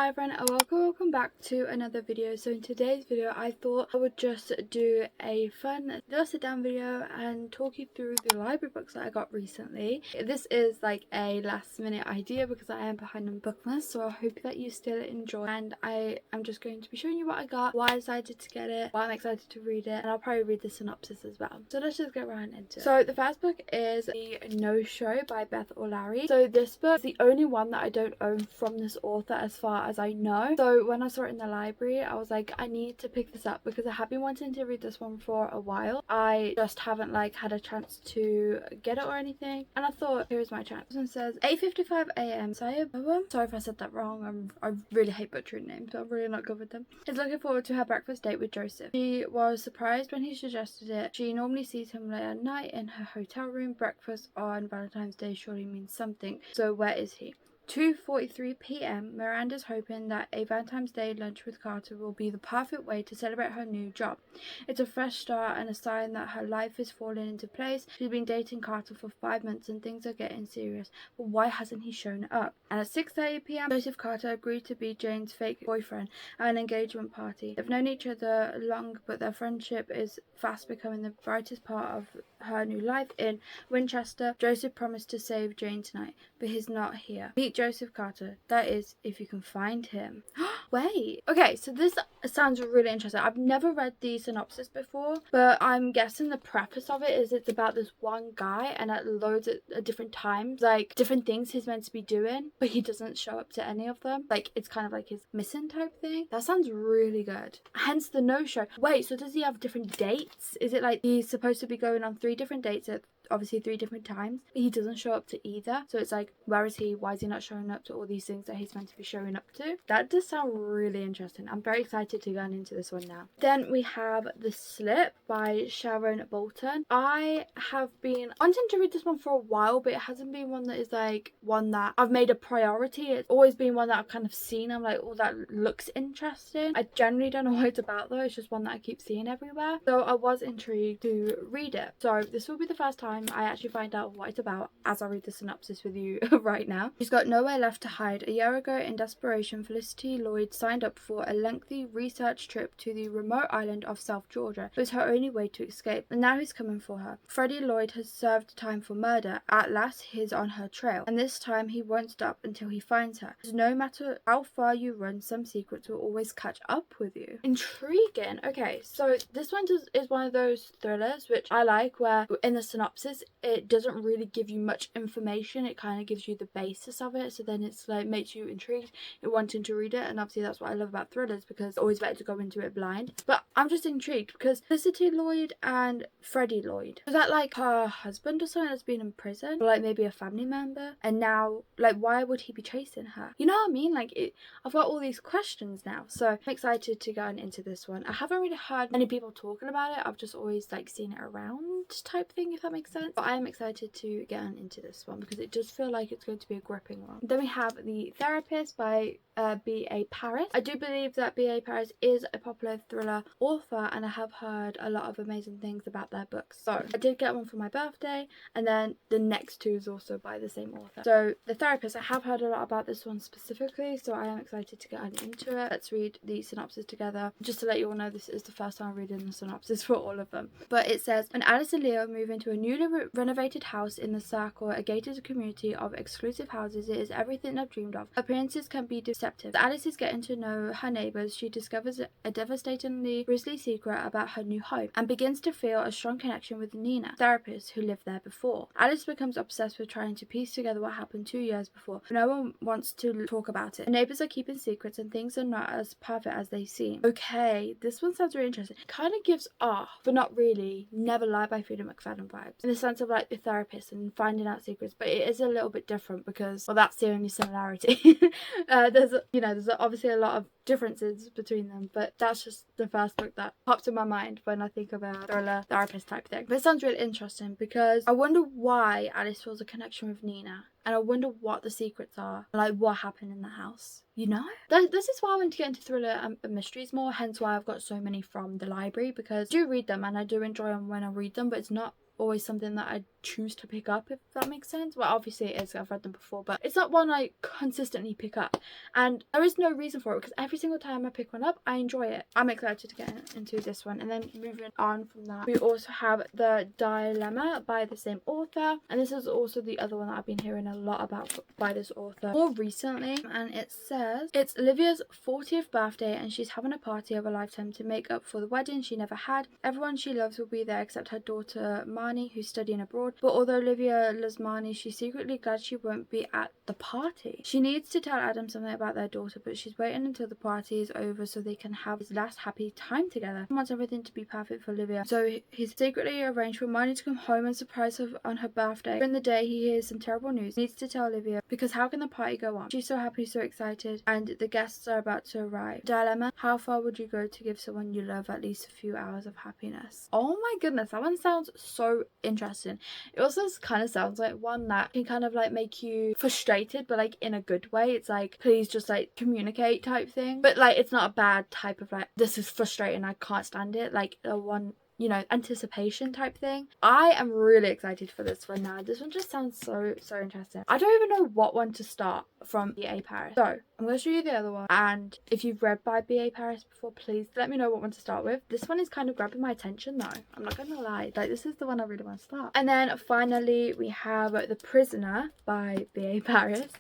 Hi everyone, and welcome back to another video. So in today's video I thought I would just do a fun little sit down video and talk you through the library books that I got recently. This is like a last minute idea because I am behind on Bookmas, so I hope that you still enjoy, and I am just going to be showing you what I got, why I decided to get it, why I'm excited to read it, and I'll probably read the synopsis as well. So let's just get right into it. So the first book is The No-Show by Beth O'Leary. So this book is the only one that I don't own from this author as far as I know. So when I saw it in the library I was like, I need to pick this up because I have been wanting to read this one for a while. I just haven't like had a chance to get it or anything, and I thought, here's my chance. This one says 8:55 a.m. Sorry if I said that wrong. I really hate butchering names, so I'm really not good with them. Is looking forward to her breakfast date with Joseph. She was surprised when he suggested it. She normally sees him late at night in her hotel room. Breakfast on Valentine's Day surely means something, so where is he? 2:43 p.m. Miranda's hoping that a Valentine's Day lunch with Carter will be the perfect way to celebrate her new job. It's a fresh start and a sign that her life is falling into place. She's been dating Carter for 5 months and things are getting serious, but why hasn't he shown up? And at 6:30 p.m. Joseph Carter agreed to be Jane's fake boyfriend at an engagement party. They've known each other long, but their friendship is fast becoming the brightest part of her new life. In Winchester, Joseph promised to save Jane tonight, but he's not here. Meet Joseph Carter, that is, if you can find him. Wait, okay, so this sounds really interesting. I've never read the synopsis before, but I'm guessing the preface of it is it's about this one guy, and at loads at different times, like different things he's meant to be doing, but he doesn't show up to any of them. Like it's kind of like his missing type thing. That sounds really good. Hence the no-show. Wait, so does he have different dates? Is it like he's supposed to be going on 3 different dates at obviously 3 different times, but he doesn't show up to either? So it's like, where is he? Why is he not showing up to all these things that he's meant to be showing up to? That does sound really interesting. I'm very excited to go into this one now. Then we have The Slip by Sharon Bolton. I have been wanting to read this one for a while, but it hasn't been one that is like one that I've made a priority. It's always been one that I've kind of seen. I'm like, oh, that looks interesting. I generally don't know what it's about though. It's just one that I keep seeing everywhere. So I was intrigued to read it. So this will be the first time I actually find out what it's about as I read the synopsis with you right now. She's got nowhere left to hide. A year ago, in desperation, Felicity Lloyd signed up for a lengthy research trip to the remote island of South Georgia. It was her only way to escape, and now he's coming for her. Freddie Lloyd has served time for murder. At last, he's on her trail, and this time he won't stop until he finds her. Because no matter how far you run, some secrets will always catch up with you. Intriguing. Okay, so this one is one of those thrillers which I like, where in the synopsis it doesn't really give you much information. It kind of gives you the basis of it, so then it's like makes you intrigued and wanting to read it. And obviously that's what I love about thrillers, because it's always better to go into it blind. But I'm just intrigued because Felicity Lloyd and Freddie Lloyd, was that like her husband or something that's been in prison, or like maybe a family member, and now like why would he be chasing her? You know what I mean? Like I've got all these questions now, so I'm excited to go into this one. I haven't really heard many people talking about it. I've just always like seen it around type thing, if that makes sense. But I am excited to get on into this one because it does feel like it's going to be a gripping one. Then we have The Therapist by B.A. Paris. I do believe that B.A. Paris is a popular thriller author, and I have heard a lot of amazing things about their books. So I did get one for my birthday, and then the next 2 is also by the same author. So The Therapist, I have heard a lot about this one specifically, so I am excited to get on into it. Let's read the synopsis together. Just to let you all know, this is the first time I'm reading the synopsis for all of them. But it says, when Alice and Leo move into a newly renovated house in the Circle, a gated community of exclusive houses, it is everything they've dreamed of. Appearances can be deceptive. As Alice is getting to know her neighbours, she discovers a devastatingly grisly secret about her new home and begins to feel a strong connection with Nina, therapist who lived there before. Alice becomes obsessed with trying to piece together what happened 2 years before. No one wants to talk about it. The neighbours are keeping secrets and things are not as perfect as they seem. Okay, this one sounds really interesting. It kind of gives but not really, Never Lie by Frida McFadden vibes, in the sense of like The Therapist and finding out secrets, but it is a little bit different because, well, that's the only similarity. There's obviously a lot of differences between them, but that's just the first book that pops in my mind when I think of a thriller therapist type thing. But it sounds really interesting because I wonder why Alice feels a connection with Nina, and I wonder what the secrets are, like what happened in the house, you know? This is why I want to get into thriller and mysteries more, hence why I've got so many from the library, because I do read them and I do enjoy them when I read them, but it's not always something that I choose to pick up, if that makes sense. Well, obviously it is, I've read them before, but it's not one I consistently pick up, and there is no reason for it because every single time I pick one up I enjoy it. I'm excited to get into this one. And then moving on from that, we also have The Dilemma by the same author, and this is also the other one that I've been hearing a lot about by this author more recently. And it says it's Olivia's 40th birthday and she's having a party of a lifetime to make up for the wedding she never had. Everyone she loves will be there except her daughter Marnie, who's studying abroad, but although Olivia loves Marnie, she's secretly glad she won't be at the party. She needs to tell Adam something about their daughter, but she's waiting until the party is over so they can have his last happy time together. He wants everything to be perfect for Olivia, so he's secretly arranged for Marnie to come home and surprise her on her birthday. During the day he hears some terrible news. He needs to tell Olivia because how can the party go on? She's so happy, so excited, and the guests are about to arrive. Dilemma: how far would you go to give someone you love at least a few hours of happiness? Oh my goodness, that one sounds so interesting. It also kind of sounds like one that can kind of like make you frustrated, but like in a good way. It's like, please just like communicate type thing, but like it's not a bad type of like, this is frustrating, I can't stand it, like a one, you know, anticipation type thing. I am really excited for this one now. This one just sounds so interesting. I don't even know what one to start from B.A. Paris, so I'm going to show you the other one, and if you've read by B.A. Paris before, please let me know what one to start with. This one is kind of grabbing my attention though, I'm not gonna lie, like this is the one I really want to start. And then finally we have The Prisoner by B.A. Paris,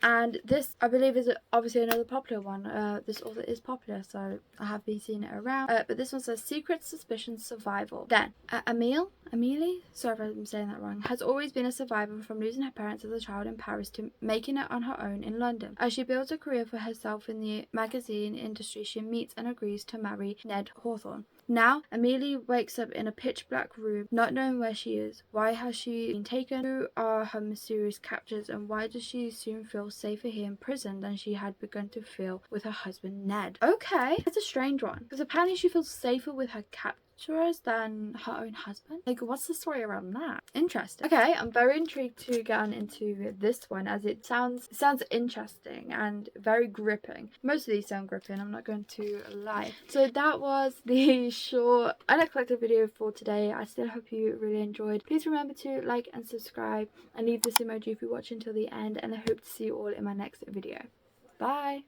and this I believe is obviously another popular one. This author is popular, so I have been seeing it around, but this one says Secret Suspicion Survival. Then Amelie, sorry if I'm saying that wrong, has always been a survivor from losing her parents as a child in Paris to making it on her own in London. As she builds a career for herself in the magazine industry, she meets and agrees to marry Ned Hawthorne. Now, Amelie wakes up in a pitch black room, not knowing where she is. Why has she been taken? Who are her mysterious captors? And why does she soon feel safer here in prison than she had begun to feel with her husband Ned? Okay, it's a strange one, because apparently she feels safer with her captors than her own husband. Like, what's the story around that? Interesting. Okay, I'm very intrigued to get on into this one, as it sounds interesting and very gripping. Most of these sound gripping, I'm not going to lie. So that was the short unexpected video for today. I still hope you really enjoyed. Please remember to like and subscribe and leave this emoji if you watch until the end, and I hope to see you all in my next video. Bye.